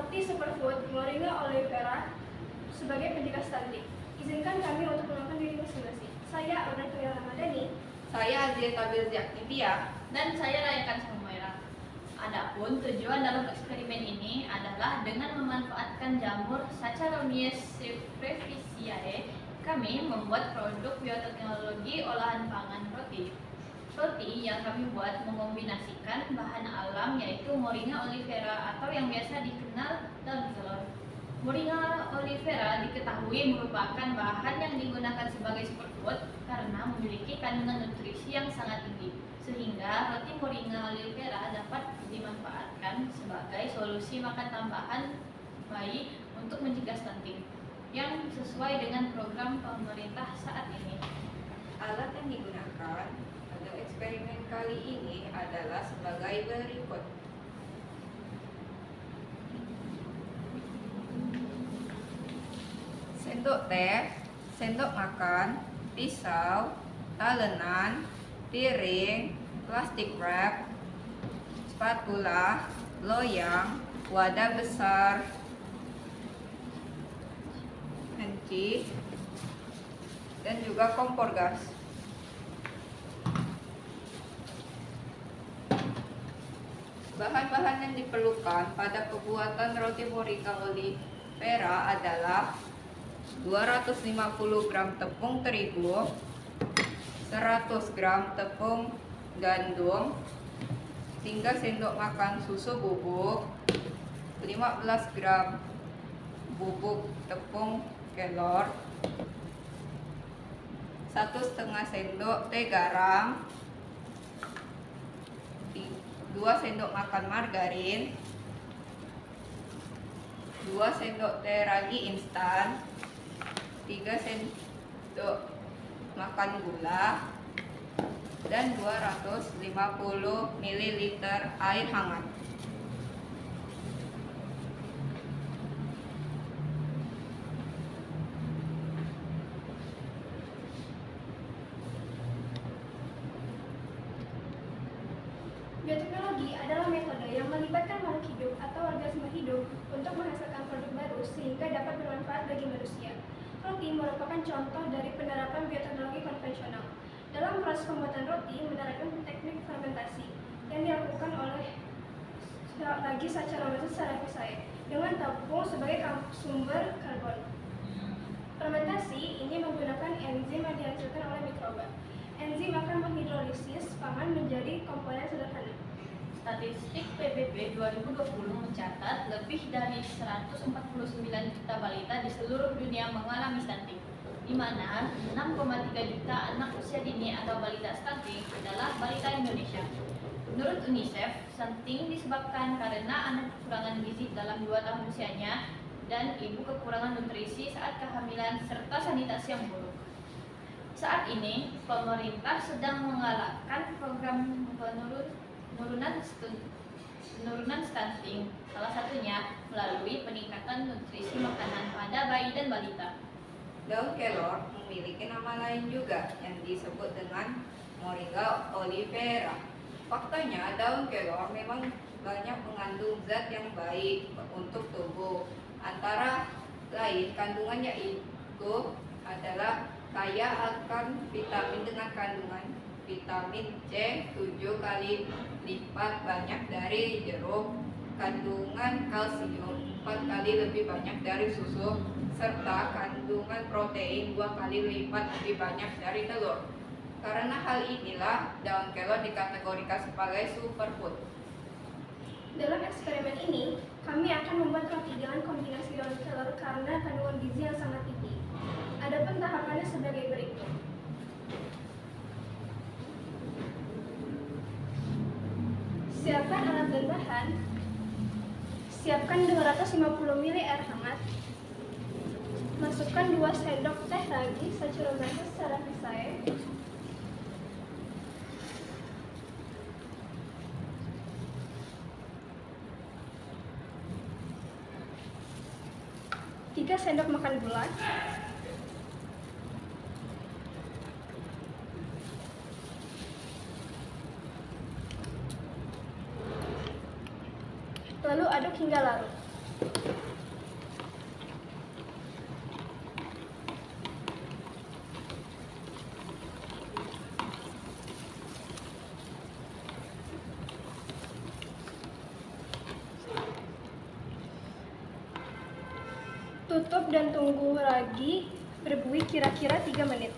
roti superfood Moringa oleifera sebagai pencegah stunting. Izinkan kami untuk mengenalkan diri masing-masing. Saya Aurel Tuyal Ramadhani. Saya Azieta Bilziaktivia. Dan saya Rayakan Samuera. Adapun tujuan dalam eksperimen ini adalah dengan memanfaatkan jamur Saccharomyces cerevisiae, kami membuat produk bioteknologi olahan pangan roti. Roti yang kami buat mengombinasikan bahan alam yaitu Moringa oleifera atau yang biasa dikenal daun kelor. Moringa oleifera diketahui merupakan bahan yang digunakan sebagai superfood karena memiliki kandungan nutrisi yang sangat tinggi, sehingga roti Moringa oleifera dapat dimanfaatkan sebagai solusi makan tambahan bayi untuk mencegah stunting yang sesuai dengan program pemerintah saat ini. Alat yang digunakan pada eksperimen kali ini adalah sebagai berikut. Sendok teh, sendok makan, pisau, talenan, piring, plastik wrap, spatula, loyang, wadah besar, panci, dan juga kompor gas. Bahan-bahan yang diperlukan pada pembuatan roti Moringa oleifera adalah 250 gram tepung terigu, 100 gram tepung gandum, 3 sendok makan susu bubuk, 15 gram bubuk tepung kelor, 1,5 sendok teh garam, 2 sendok makan margarin, 2 sendok teh ragi instan, 3 sendok makan gula, dan 250 ml air hangat. Bioteknologi adalah metode yang melibatkan makhluk hidup atau organisme hidup untuk menghasilkan produk baru sehingga dapat bermanfaat bagi manusia. Roti merupakan contoh dari penerapan bioteknologi konvensional. Dalam proses pembuatan roti menerapkan teknik fermentasi yang dilakukan oleh lagi Saccharomyces cerevisiae dengan tepung sebagai sumber karbon. Fermentasi ini menggunakan enzim yang dihasilkan oleh mikroba. Enzim akan menghidrolisis pangan menjadi komponen sederhana. Statistik PBB 2020 mencatat lebih dari 149 juta balita di seluruh dunia mengalami stunting, di mana 6,3 juta anak usia dini atau balita stunting adalah balita Indonesia. Menurut UNICEF, stunting disebabkan karena anak kekurangan gizi dalam 2 tahun usianya dan ibu kekurangan nutrisi saat kehamilan serta sanitasi yang buruk. Saat ini, pemerintah sedang menggalakkan program penurunan stunting, salah satunya melalui peningkatan nutrisi makanan pada bayi dan balita. Daun kelor memiliki nama lain juga yang disebut dengan Moringa oleifera. Faktanya, daun kelor memang banyak mengandung zat yang baik untuk tubuh. Antara lain, kandungannya itu adalah kaya akan vitamin dengan kandungan vitamin C 7 kali lipat banyak dari jeruk, kandungan kalsium 4 kali lebih banyak dari susu, serta kandungan protein 2 kali lipat lebih banyak dari telur. Karena hal inilah daun kelor dikategorikan sebagai superfood. Dalam eksperimen ini, kami akan membuat roti dengan kombinasi daun kelor karena kandungan gizi yang sangat tinggi. Adapun tahapannya sebagai berikut. Siapkan alat dan bahan. Siapkan 250 ml air hangat. Masukkan 2 sendok teh ragi Saccharomyces cerevisiae. Tiga sendok makan gula. Lalu aduk hingga larut. Tutup dan tunggu ragi berbuih kira-kira 3 menit.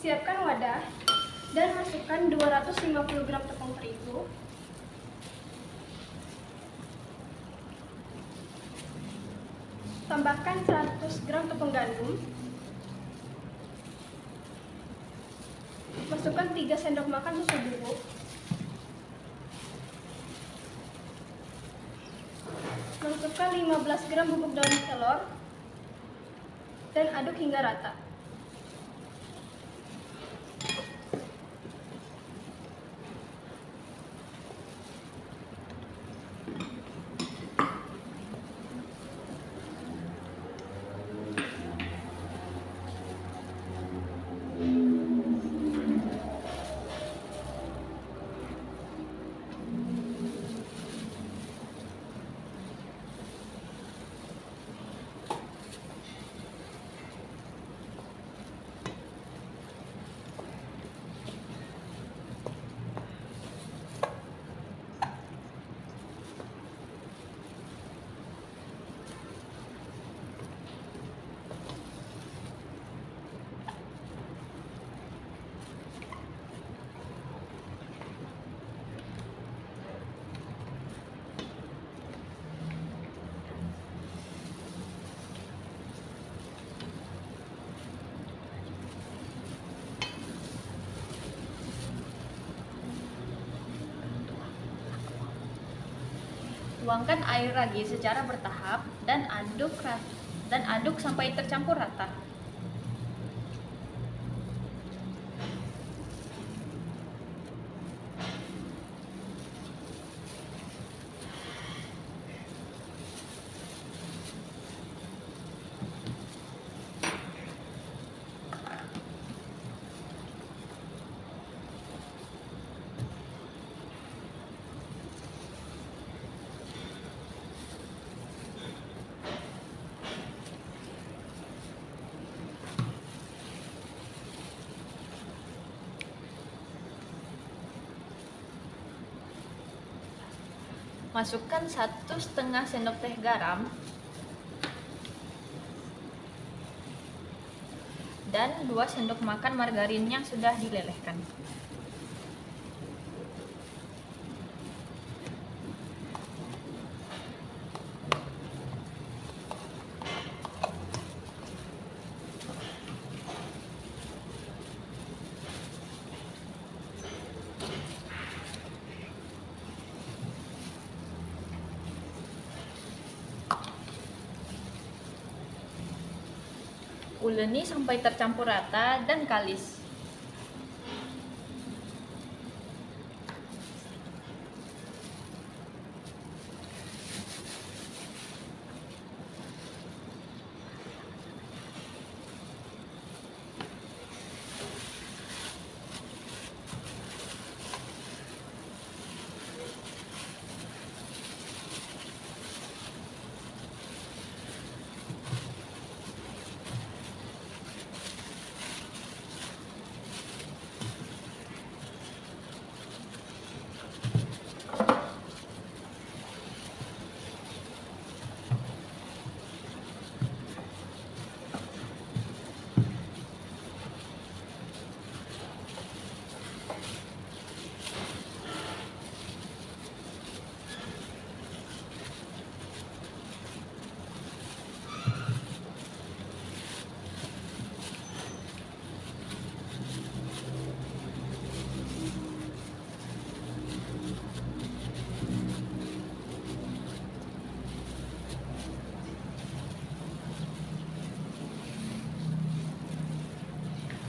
Siapkan wadah dan masukkan 250 gram tepung terigu, tambahkan 100 gram tepung gandum, masukkan 3 sendok makan susu bubuk, masukkan 15 gram bubuk daun kelor, dan aduk hingga rata. Tuangkan air ragi secara bertahap dan aduk sampai tercampur rata. Masukkan 1,5 sendok teh garam dan 2 sendok makan margarin yang sudah dilelehkan. Uleni sampai tercampur rata dan kalis.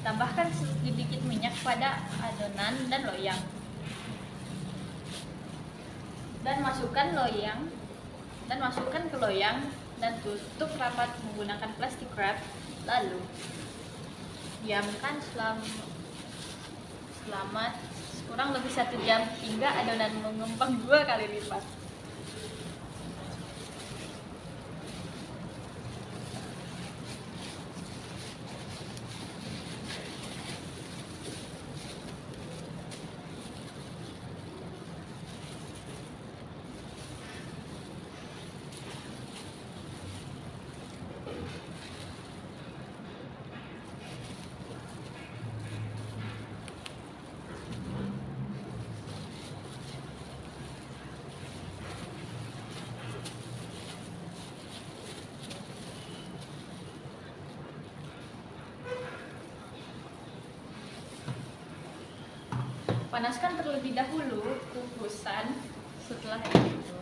Tambahkan sedikit minyak pada adonan dan loyang. Dan masukkan loyang dan masukkan ke loyang dan tutup rapat menggunakan plastik wrap. Lalu diamkan selama kurang lebih 1 jam hingga adonan mengembang 2 kali lipat. Panaskan terlebih dahulu kukusan. Setelah itu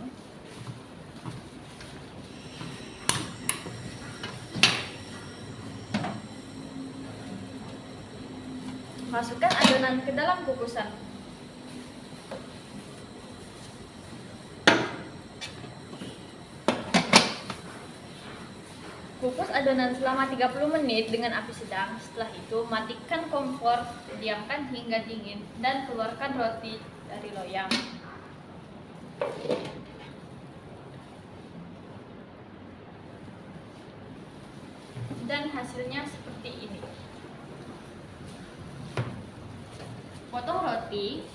masukkan adonan ke dalam kukusan. Kukus adonan selama 30 menit dengan api sedang. Setelah itu, matikan kompor, diamkan hingga dingin, dan keluarkan roti dari loyang. Dan hasilnya seperti ini. Potong roti.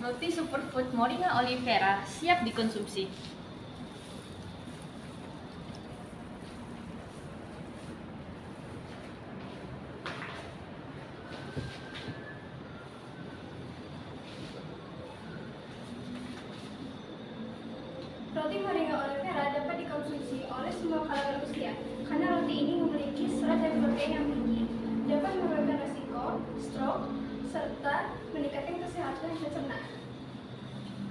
Roti superfood Moringa Olivera siap dikonsumsi. Roti Moringa Olivera dapat dikonsumsi oleh semua kalangan usia karena roti ini memiliki serat dan protein yang tinggi, dapat menurunkan risiko stroke, serta meningkatkan kesehatan pencernaan.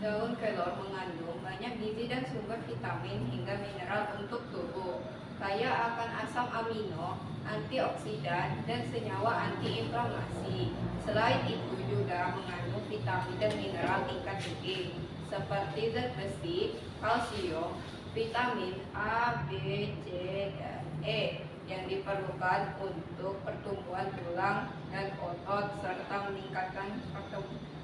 Daun kelor mengandung banyak gizi dan sumber vitamin hingga mineral untuk tubuh, kaya akan asam amino, antioksidan, dan senyawa antiinflamasi. Selain itu juga mengandung vitamin dan mineral tingkat tinggi seperti zat besi, kalsium, vitamin A, B, C, dan E yang diperlukan untuk pertumbuhan tulang dan otot serta meningkatkan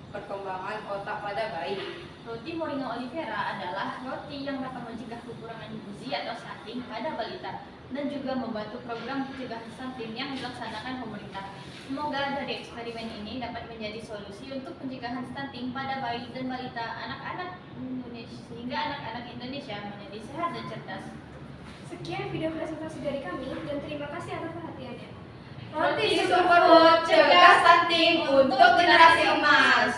perkembangan otak pada bayi. Roti Moringa Olivera adalah roti yang dapat mencegah kekurangan gizi atau stunting pada balita dan juga membantu program pencegahan stunting yang dilaksanakan pemerintah. Semoga dari eksperimen ini dapat menjadi solusi untuk pencegahan stunting pada bayi dan balita anak-anak Indonesia sehingga anak-anak Indonesia menjadi sehat dan cerdas. Sekian video presentasi dari kami dan terima kasih atas perhatiannya. Roti Superfood, cegah stunting untuk generasi emas.